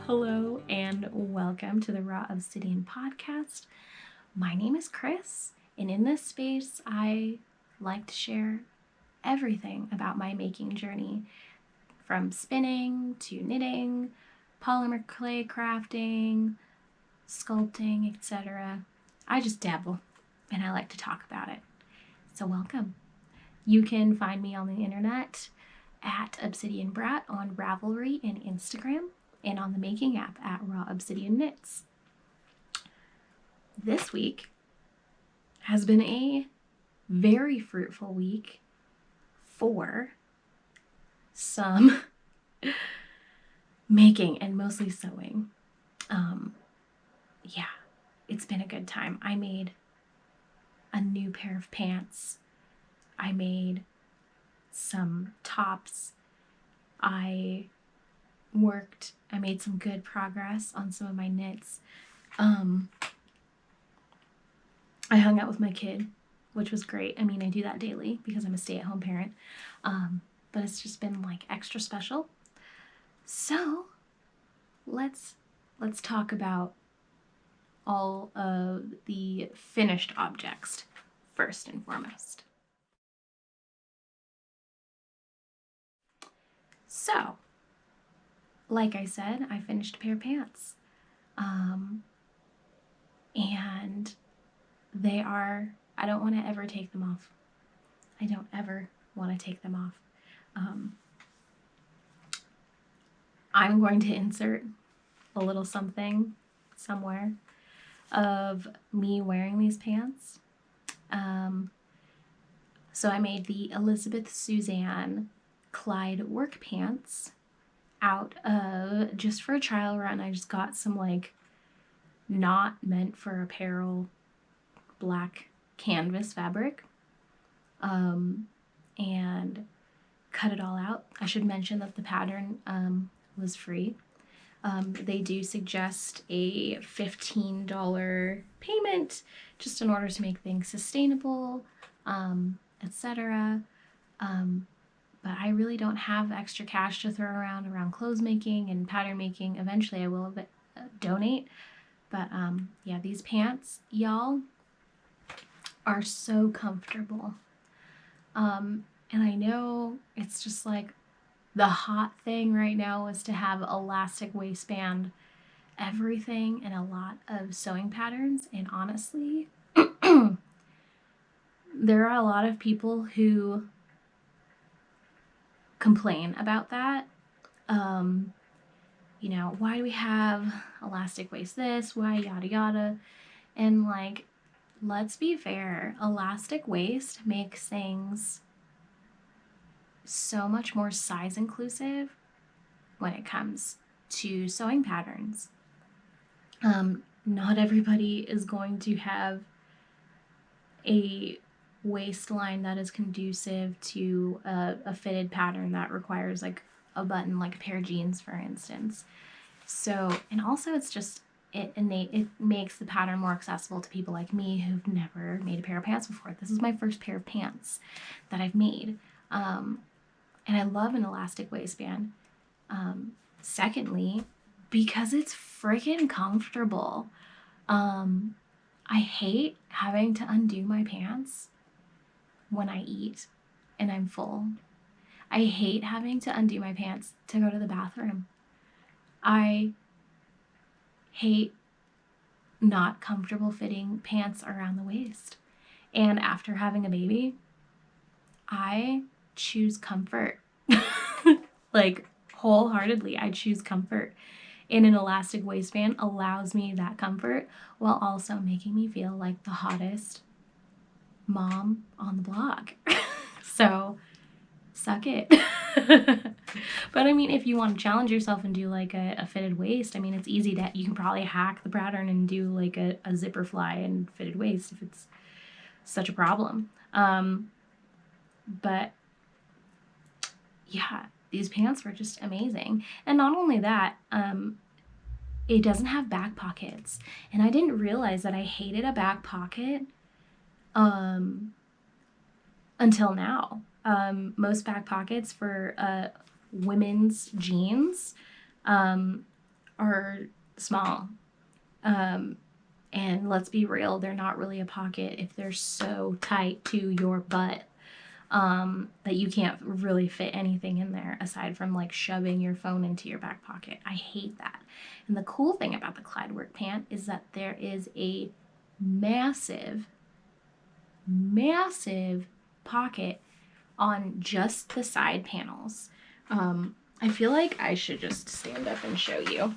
Hello and welcome to the Raw Obsidian Podcast. My name is Kris, and in this space I like to share everything about my making journey, from spinning to knitting, polymer clay crafting, sculpting, etc. I just dabble and I like to talk about it. So welcome. You can find me on the internet at Obsidian Brat on Ravelry and Instagram, and on the making app at Raw Obsidian Knits. This week has been a very fruitful week for some making and mostly sewing. Yeah, it's been a good time. I made a new pair of pants. I made some tops. I made some good progress on some of my knits. I hung out with my kid, which was great. I mean, I do that daily because I'm a stay-at-home parent. But it's just been like extra special. So let's talk about all of the finished objects first and foremost. So, like I said, I finished a pair of pants. And they are, I don't want to ever take them off. I don't ever want to take them off. I'm going to insert a little something somewhere of me wearing these pants. So I made the Elizabeth Suzann Clyde work pants out of, just for a trial run. I just got some like not meant for apparel black canvas fabric and cut it all out. I should mention that the pattern was free. They do suggest a $15 payment just in order to make things sustainable, etc. But I really don't have extra cash to throw around clothes making and pattern making. Eventually I will donate. But yeah, these pants, y'all, are so comfortable. And I know it's just like the hot thing right now is to have elastic waistband everything and a lot of sewing patterns. And honestly, there are a lot of people who complain about that. You know, why do we have elastic waist this? Why yada yada? And like, let's be fair, elastic waist makes things so much more size inclusive when it comes to sewing patterns. Not everybody is going to have a waistline that is conducive to a fitted pattern that requires like a button, like a pair of jeans, for instance. So, and also it's just, it makes the pattern more accessible to people like me who've never made a pair of pants before. This is my first pair of pants that I've made. And I love an elastic waistband. Secondly, because it's freaking comfortable. I hate having to undo my pants when I eat and I'm full. I hate having to undo my pants to go to the bathroom. I hate not comfortable fitting pants around the waist. And after having a baby, I choose comfort. Like, wholeheartedly, I choose comfort. And an elastic waistband allows me that comfort while also making me feel like the hottest mom on the block. So, suck it. But I mean, if you want to challenge yourself and do like a fitted waist, I mean, it's easy that you can probably hack the pattern and do like a zipper fly and fitted waist if it's such a problem. But yeah, these pants were just amazing. And not only that, it doesn't have back pockets. And I didn't realize that I hated a back pocket until now. Most back pockets for women's jeans are small. And let's be real, they're not really a pocket if they're so tight to your butt that you can't really fit anything in there aside from like shoving your phone into your back pocket. I hate that. And the cool thing about the Clyde work pant is that there is a massive pocket on just the side panels. I feel like I should just stand up and show you.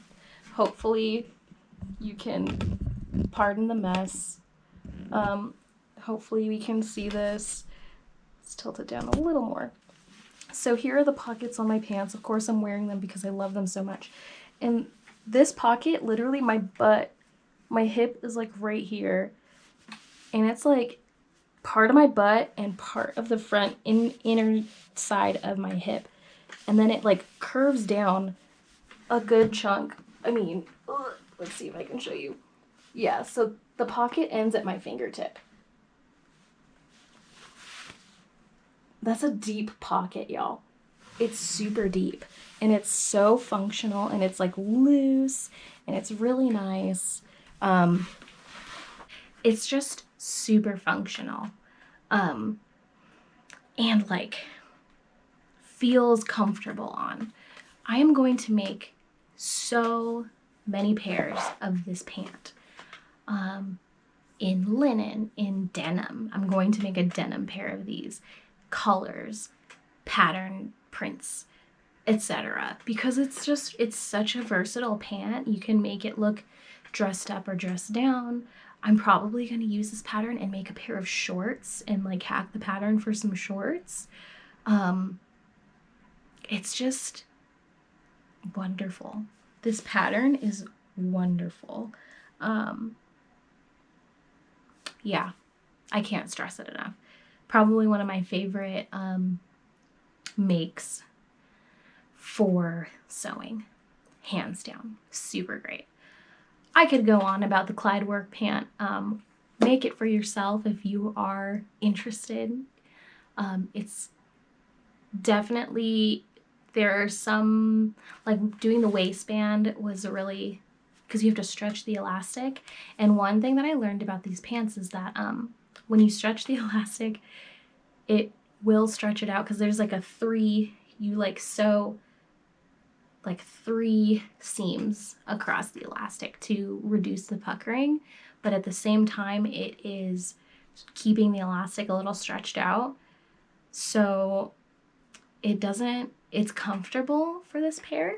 Hopefully you can pardon the mess. Hopefully we can see this. Let's tilt it down a little more. So here are the pockets on my pants. Of course I'm wearing them because I love them so much. And this pocket, literally my butt, my hip is like right here. And it's like part of my butt and part of the front inner side of my hip. And then it like curves down a good chunk. I mean, let's see if I can show you. Yeah, so the pocket ends at my fingertip. That's a deep pocket, y'all. It's super deep and it's so functional and it's like loose and it's really nice. It's just super functional. And like feels comfortable on. I am going to make so many pairs of this pant. In linen, in denim. I'm going to make a denim pair of these. Colors, pattern, prints, etc. Because it's such a versatile pant. You can make it look dressed up or dressed down. I'm probably going to use this pattern and make a pair of shorts and like hack the pattern for some shorts. It's just wonderful. This pattern is wonderful. Yeah, I can't stress it enough. Probably one of my favorite makes for sewing, hands down. Super great. I could go on about the Clyde work pant. Make it for yourself if you are interested. It's definitely, there are some, like doing the waistband was really, because you have to stretch the elastic. And one thing that I learned about these pants is that when you stretch the elastic, it will stretch it out because there's like you like sew like 3 seams across the elastic to reduce the puckering, but at the same time it is keeping the elastic a little stretched out. So it's comfortable for this pair,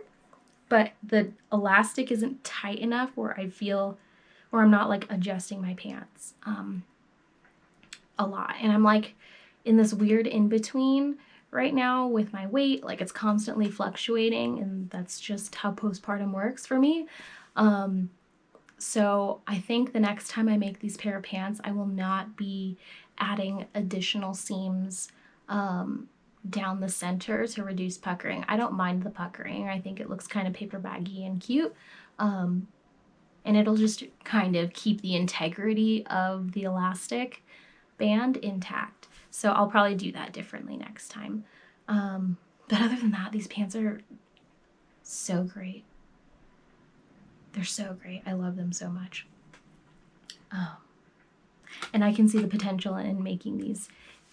but the elastic isn't tight enough where I'm not like adjusting my pants a lot. And I'm like in this weird in-between right now with my weight, like it's constantly fluctuating, and that's just how postpartum works for me. So I think the next time I make these pair of pants, I will not be adding additional seams down the center to reduce puckering. I don't mind the puckering. I think it looks kind of paper baggy and cute. And it'll just kind of keep the integrity of the elastic band intact. So I'll probably do that differently next time. But other than that, these pants are so great. They're so great. I love them so much. And I can see the potential in making these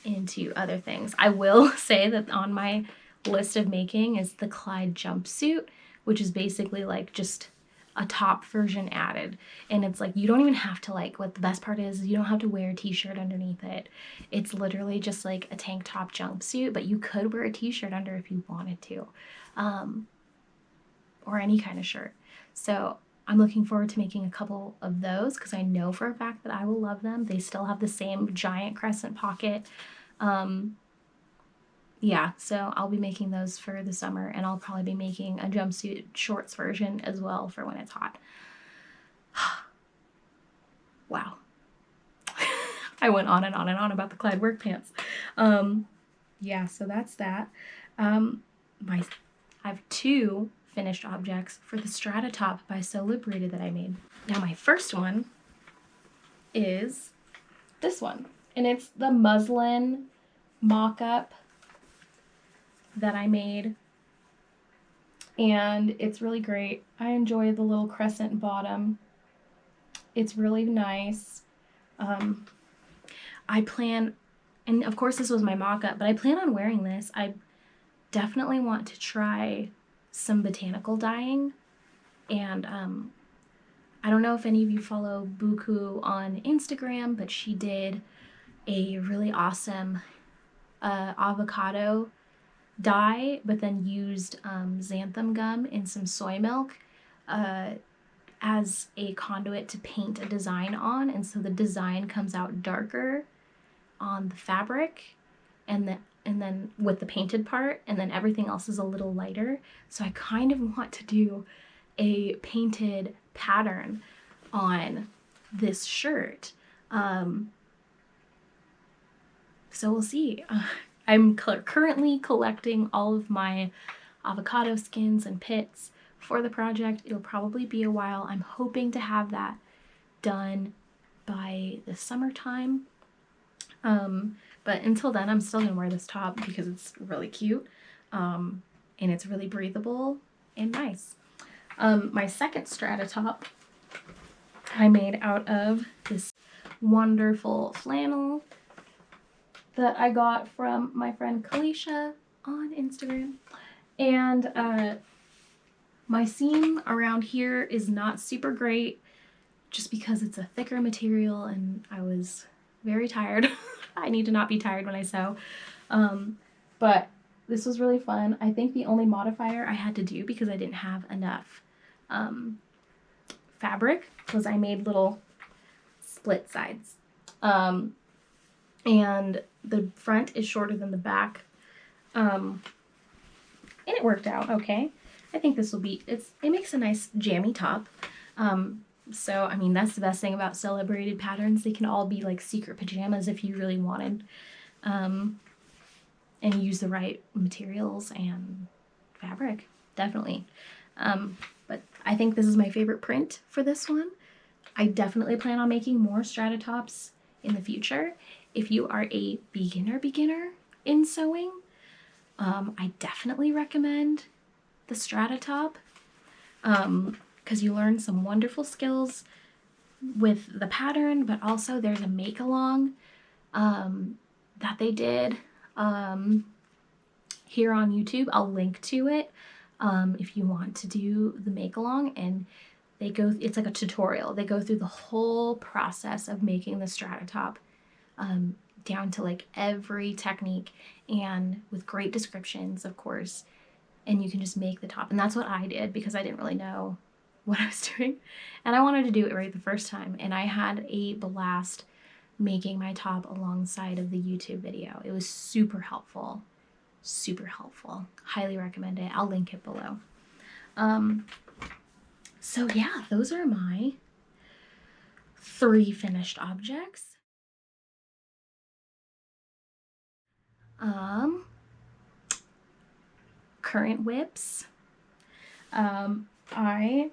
into other things. I will say that on my list of making is the Clyde jumpsuit, which is basically like just a top version added. And it's like, you don't even have to what the best part is you don't have to wear a t-shirt underneath it. It's literally just like a tank top jumpsuit, but you could wear a t-shirt under if you wanted to, or any kind of shirt. So I'm looking forward to making a couple of those because I know for a fact that I will love them. They still have the same giant crescent pocket. Yeah, so I'll be making those for the summer, and I'll probably be making a jumpsuit shorts version as well for when it's hot. Wow. I went on and on and on about the Clyde work pants. Yeah, so that's that. I have 2 finished objects for the Strata Top by Sew Liberated that I made. Now my first one is this one, and it's the muslin mock-up that I made and it's really great. I enjoy the little crescent bottom. It's really nice. I plan, and of course this was my mock-up, but I plan on wearing this. I definitely want to try some botanical dyeing, and I don't know if any of you follow Buku on Instagram, but she did a really awesome avocado dye, but then used xanthan gum in some soy milk as a conduit to paint a design on, and so the design comes out darker on the fabric, and then with the painted part, and then everything else is a little lighter. So I kind of want to do a painted pattern on this shirt. So we'll see. I'm currently collecting all of my avocado skins and pits for the project. It'll probably be a while. I'm hoping to have that done by the summertime. But until then, I'm still gonna wear this top because it's really cute, and it's really breathable and nice. My second Strata top I made out of this wonderful flannel that I got from my friend Kalisha on Instagram. And my seam around here is not super great just because it's a thicker material and I was very tired. I need to not be tired when I sew. But this was really fun. I think the only modifier I had to do because I didn't have enough fabric was I made little split sides. And the front is shorter than the back. And it worked out okay. I think this will be, it makes a nice jammy top. So, I mean, that's the best thing about Sew Liberated patterns. They can all be like secret pajamas if you really wanted. And use the right materials and fabric, definitely. But I think this is my favorite print for this one. I definitely plan on making more Strata tops in the future. If you are a beginner in sewing, I definitely recommend the Strata top, because you learn some wonderful skills with the pattern, but also there's a make along that they did here on YouTube. I'll link to it if you want to do the make along, and they go, it's like a tutorial. They go through the whole process of making the Strata top, down to like every technique, and with great descriptions, of course, and you can just make the top. And that's what I did because I didn't really know what I was doing, and I wanted to do it right the first time, and I had a blast making my top alongside of the YouTube video. It was super helpful, highly recommend it. I'll link it below. So yeah, those are my 3 finished objects. Current whips. I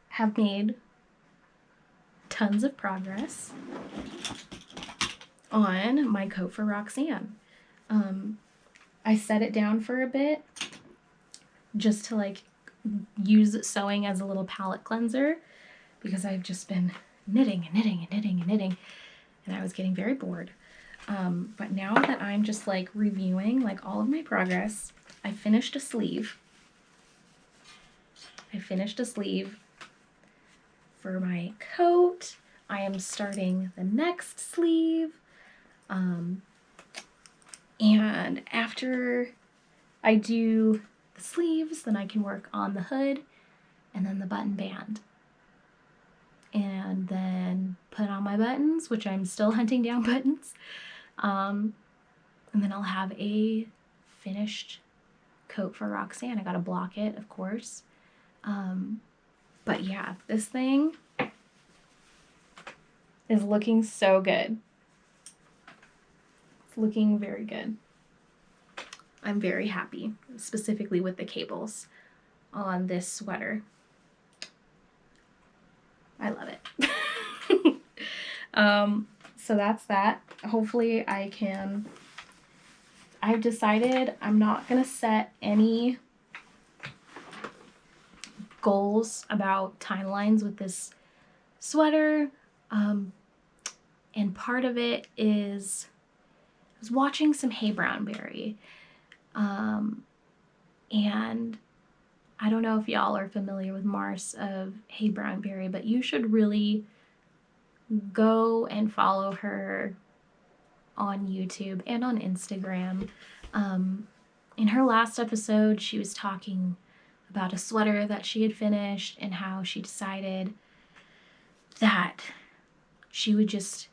have made tons of progress on my coat for Roxane. I set it down for a bit just to like use sewing as a little palette cleanser because I've just been knitting and I was getting very bored. But now that I'm just like reviewing like all of my progress, I finished a sleeve. For my coat. I am starting the next sleeve. And after I do the sleeves, then I can work on the hood and then the button band. And then put on my buttons, which I'm still hunting down buttons. And then I'll have a finished coat for Roxane. I gotta block it, of course. But yeah, this thing is looking so good. It's looking very good. I'm very happy, specifically with the cables on this sweater. I love it. So that's that. Hopefully I've decided I'm not gonna set any goals about timelines with this sweater. And part of it is I was watching some Heybrownberry. And I don't know if y'all are familiar with Mars of Heybrownberry, but you should really go and follow her on YouTube and on Instagram. In her last episode, she was talking about a sweater that she had finished and how she decided that she would just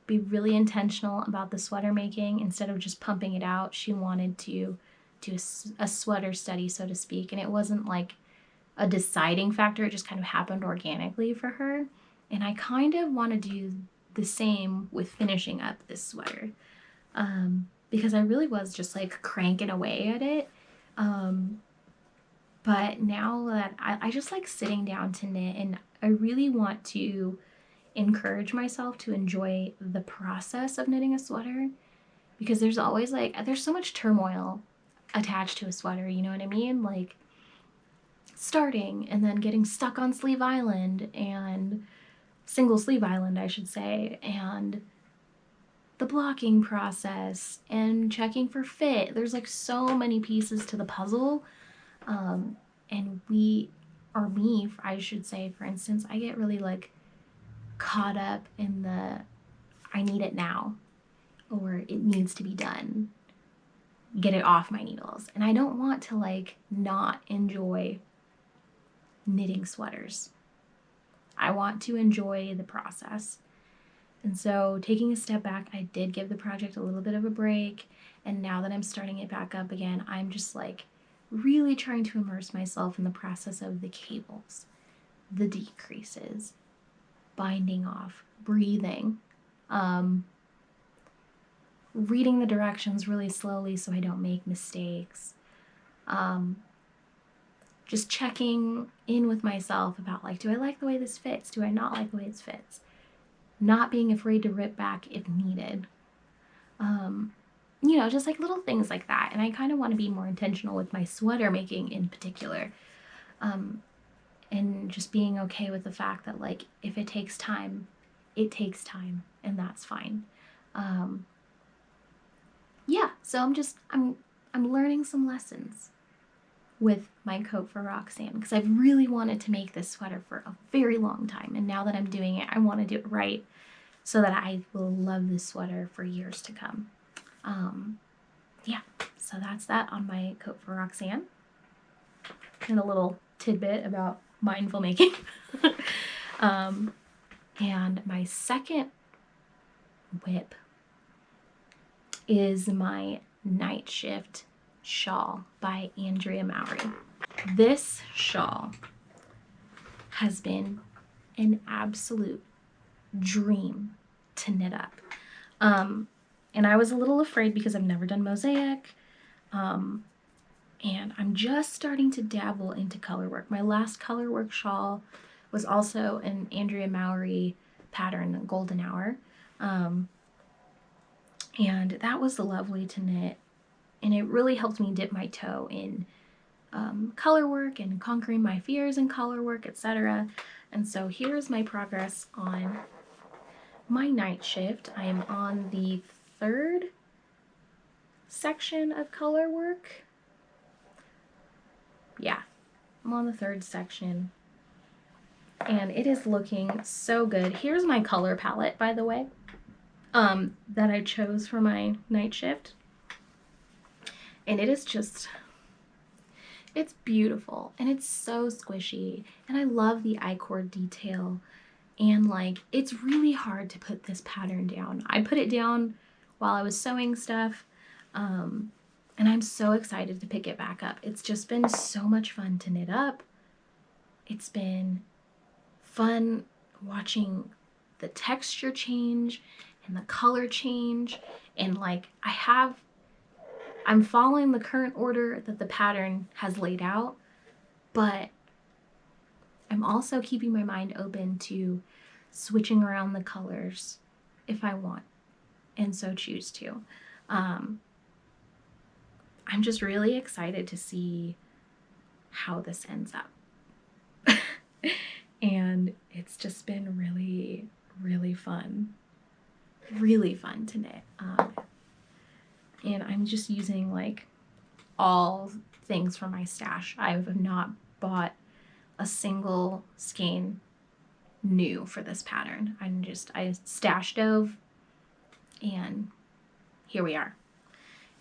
be really intentional about the sweater making. Instead of just pumping it out, she wanted to do a sweater study, so to speak. And it wasn't like a deciding factor. It just kind of happened organically for her. And I kind of want to do the same with finishing up this sweater. Because I really was just like cranking away at it. But now that I just like sitting down to knit, and I really want to encourage myself to enjoy the process of knitting a sweater, because there's always there's so much turmoil attached to a sweater, you know what I mean? Like starting and then getting stuck on sleeve island, and single sleeve island, I should say, and the blocking process and checking for fit. There's like so many pieces to the puzzle. And me, I should say, for instance, I get really like caught up in the I need it now, or it needs to be done, get it off my needles. And I don't want to like not enjoy knitting sweaters. I want to enjoy the process. And so taking a step back, I did give the project a little bit of a break. And now that I'm starting it back up again, I'm just like really trying to immerse myself in the process of the cables, the decreases, binding off, breathing, reading the directions really slowly so I don't make mistakes, just checking in with myself about like, do I like the way this fits? Do I not like the way this fits? Not being afraid to rip back if needed. You know, just like little things like that. And I kind of want to be more intentional with my sweater making in particular. And just being okay with the fact that like, if it takes time, it takes time, and that's fine. Yeah, so I'm learning some lessons with my coat for Roxane, because I've really wanted to make this sweater for a very long time. And now that I'm doing it, I want to do it right so that I will love this sweater for years to come. Yeah, so that's that on my coat for Roxane. And a little tidbit about mindful making. And my second whip is my Nightshift shawl by Andrea Mowry. This shawl has been an absolute dream to knit up. And I was a little afraid because I've never done mosaic. And I'm just starting to dabble into color work. My last color work shawl was also an Andrea Mowry pattern, Golden Hour. And that was lovely to knit. And it really helped me dip my toe in color work and conquering my fears in color work, etc. And so here's my progress on my Nightshift. I am on the third section of color work. Yeah, I'm on the third section. And it is looking so good. Here's my color palette, by the way, that I chose for my Nightshift. And it is just, it's beautiful, and it's so squishy, and I love the I-cord detail, and like, it's really hard to put this pattern down. I put it down while I was sewing stuff, and I'm so excited to pick it back up. It's just been so much fun to knit up. It's been fun watching the texture change and the color change, and like, I'm following the current order that the pattern has laid out, but I'm also keeping my mind open to switching around the colors if I want and so choose to. I'm just really excited to see how this ends up. and it's just been really, really fun. Really fun to knit. And I'm just using like all things from my stash. I have not bought a single skein new for this pattern. I stash dove, and here we are.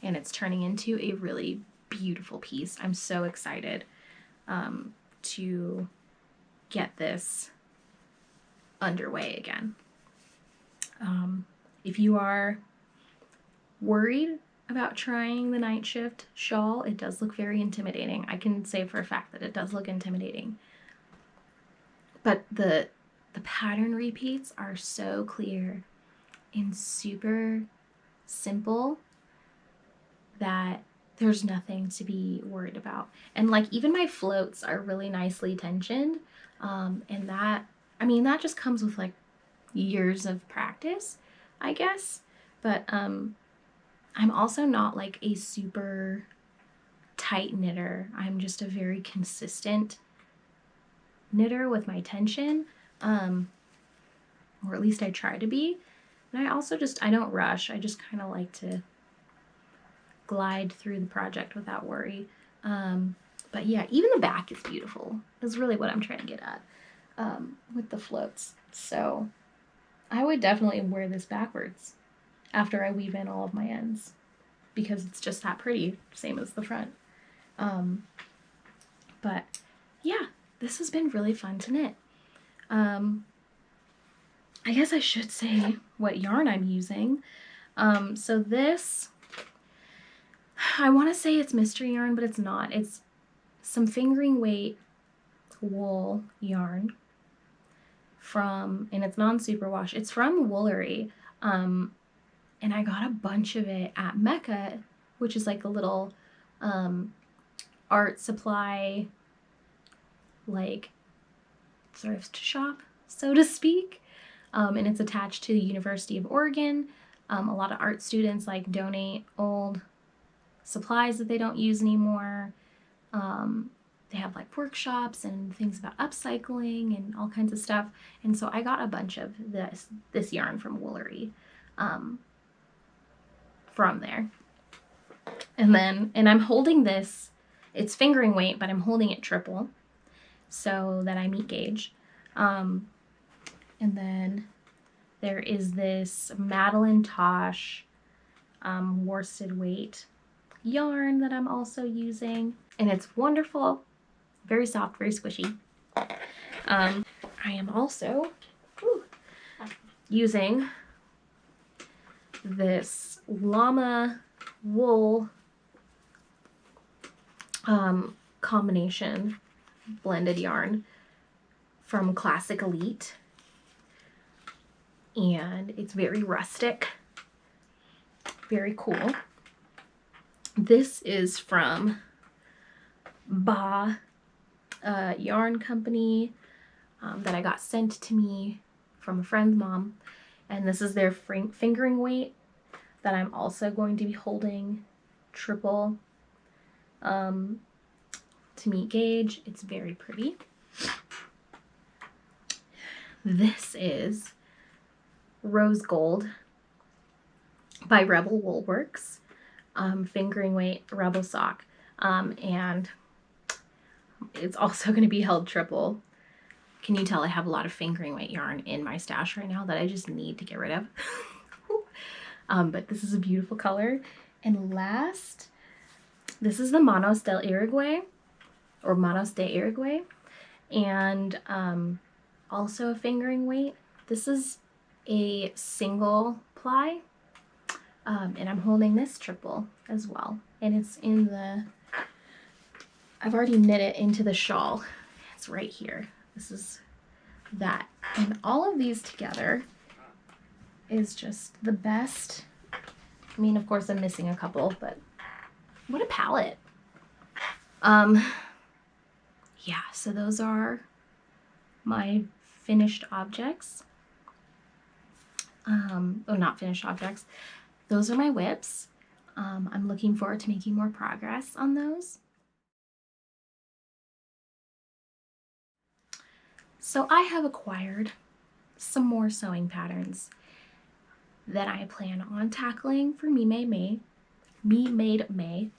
And it's turning into a really beautiful piece. I'm so excited to get this underway again. If you are worried about trying the Nightshift shawl, it does look very intimidating. I can say for a fact that it does look intimidating. But the pattern repeats are so clear and super simple that there's nothing to be worried about. And like even my floats are really nicely tensioned. And that just comes with like years of practice, I guess. But I'm also not like a super tight knitter. I'm just a very consistent knitter with my tension, or at least I try to be. And I don't rush. I just kind of like to glide through the project without worry. But yeah, even the back is beautiful. Is really what I'm trying to get at with the floats. So I would definitely wear this backwards after I weave in all of my ends, because it's just that pretty, same as the front. But yeah, this has been really fun to knit. I guess I should say what yarn I'm using. So this, I want to say it's mystery yarn, but it's not. It's some fingering weight wool yarn and it's non-superwash. It's from Woolery. And I got a bunch of it at Mecca, which is like a little art supply, like thrift shop, so to speak. And it's attached to the University of Oregon. A lot of art students like donate old supplies that they don't use anymore. They have like workshops and things about upcycling and all kinds of stuff. And so I got a bunch of this yarn from Woolery from there. And I'm holding this, it's fingering weight, but I'm holding it triple so that I meet gauge. And then there is this Madeline Tosh worsted weight yarn that I'm also using, and it's wonderful, very soft, very squishy. I am also using this llama wool combination blended yarn from Classic Elite, and it's very rustic, very cool. This is from Ba Yarn Company that I got sent to me from a friend's mom, and this is their fingering weight that I'm also going to be holding triple to meet gauge. It's very pretty. This is Rose Gold by Rebel Woolworks, fingering weight Rebel sock, and it's also going to be held triple. Can you tell I have a lot of fingering weight yarn in my stash right now that I just need to get rid of? But this is a beautiful color. And last, this is the Manos del Uruguay, or Manos de Uruguay, and also a fingering weight. This is a single ply, and I'm holding this triple as well. And it's in the, I've already knit it into the shawl. It's right here. This is that. And all of these together is just the best. I mean, of course I'm missing a couple, but what a palette. Yeah, so those are my finished objects. Not finished objects. Those are my whips. I'm looking forward to making more progress on those. So I have acquired some more sewing patterns that I plan on tackling for Me Made May,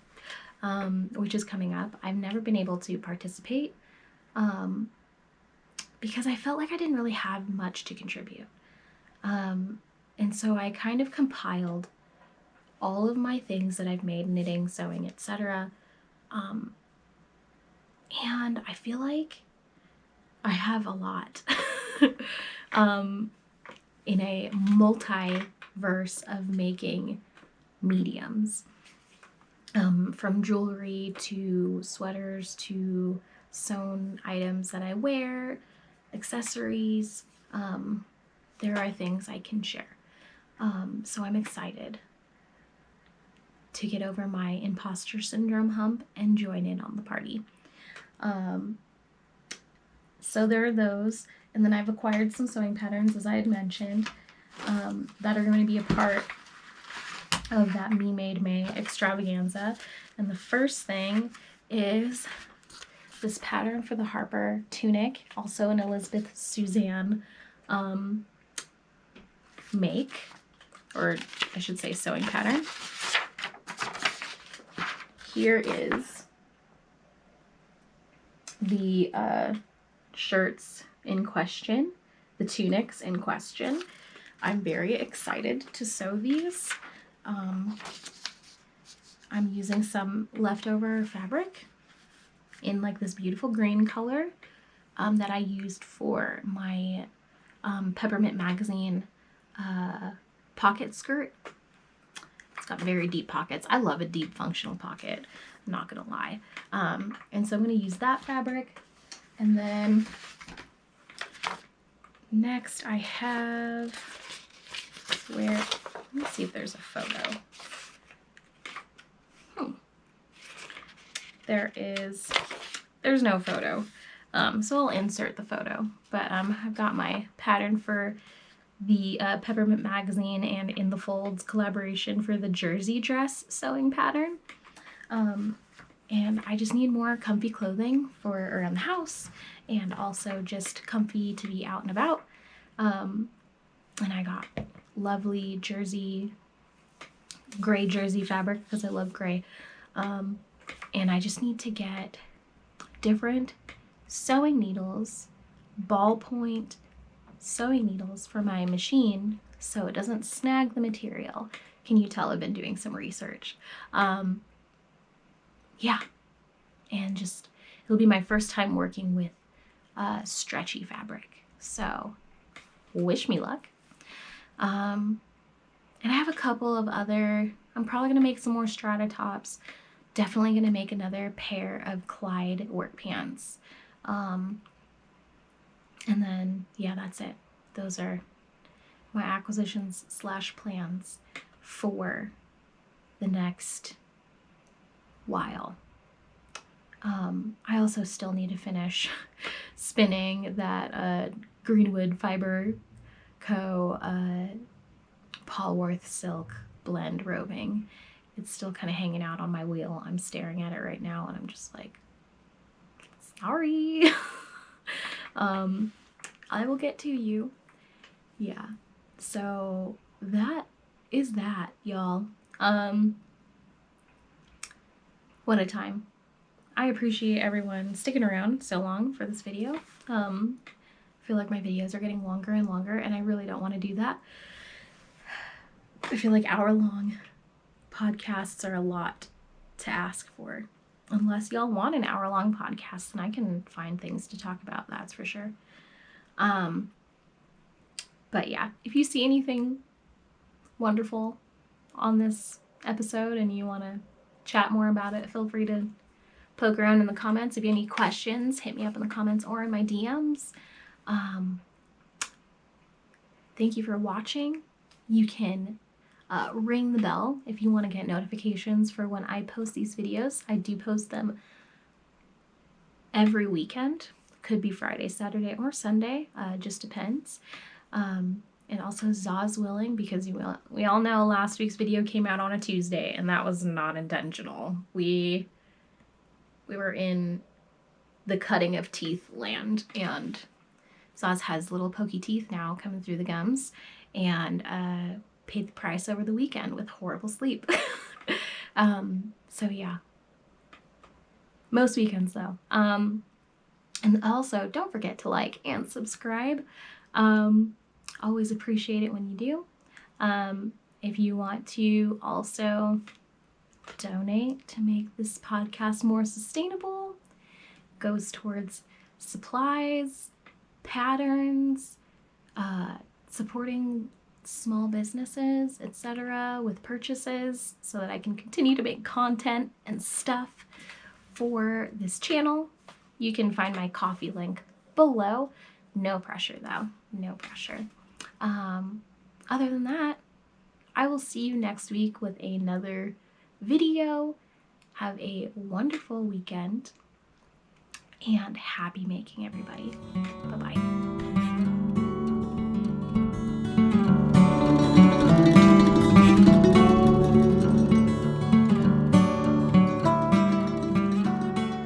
which is coming up. I've never been able to participate because I felt like I didn't really have much to contribute. And so I kind of compiled all of my things that I've made, knitting, sewing, etc. And I feel like I have a lot in a multiverse of making mediums, from jewelry to sweaters to sewn items that I wear, accessories. There are things I can share. So I'm excited to get over my imposter syndrome hump and join in on the party. So there are those, and then I've acquired some sewing patterns, as I had mentioned, that are going to be a part of that Me Made May extravaganza. And the first thing is this pattern for the Harper Tunic, also an Elizabeth Suzann make, or I should say sewing pattern. Here is the shirts in question, the tunics in question. I'm very excited to sew these. I'm using some leftover fabric in like this beautiful green color that I used for my Peppermint Magazine pocket skirt. It's got very deep pockets. I love a deep functional pocket, I'm not gonna lie. And so I'm gonna use that fabric. And then next I have, let me see if there's a photo. There's no photo. So I'll insert the photo, but I've got my pattern for the Peppermint Magazine and In the Folds collaboration for the jersey dress sewing pattern. And I just need more comfy clothing for around the house, and also just comfy to be out and about. And I got lovely gray jersey fabric because I love gray. And I just need to get different sewing needles, ballpoint sewing needles for my machine so it doesn't snag the material. Can you tell I've been doing some research? Yeah, and just it'll be my first time working with stretchy fabric, so wish me luck. And I have a couple of other, I'm probably gonna make some more Strata tops, definitely gonna make another pair of Clyde work pants. And then yeah, that's it. Those are my acquisitions / plans for the next while. I also still need to finish spinning that Greenwood Fiber Co. Polworth silk blend roving. It's still kind of hanging out on my wheel. I'm staring at it right now and I'm just like, sorry. I will get to you. Yeah, so that is that, y'all. What a time. I appreciate everyone sticking around so long for this video. I feel like my videos are getting longer and longer, and I really don't want to do that. I feel like hour-long podcasts are a lot to ask for. Unless y'all want an hour-long podcast, then I can find things to talk about, that's for sure. But yeah, if you see anything wonderful on this episode and you want to chat more about it, feel free to poke around in the comments. If you have any questions, hit me up in the comments or in my DMs. Thank you for watching. You can ring the bell if you want to get notifications for when I post these videos. I do post them every weekend. Could be Friday, Saturday, or Sunday. Just depends. And also Zaz willing, because we all know last week's video came out on a Tuesday, and that was not intentional. We were in the cutting of teeth land, and Zaz has little pokey teeth now coming through the gums, and paid the price over the weekend with horrible sleep. So yeah, most weekends though. And also don't forget to like and subscribe. Always appreciate it when you do. If you want to also donate to make this podcast more sustainable, goes towards supplies, patterns, supporting small businesses, etc. with purchases so that I can continue to make content and stuff for this channel. You can find my Ko-fi link below. No pressure though, no pressure. Other than that, I will see you next week with another video. Have a wonderful weekend and happy making, everybody. Bye-bye.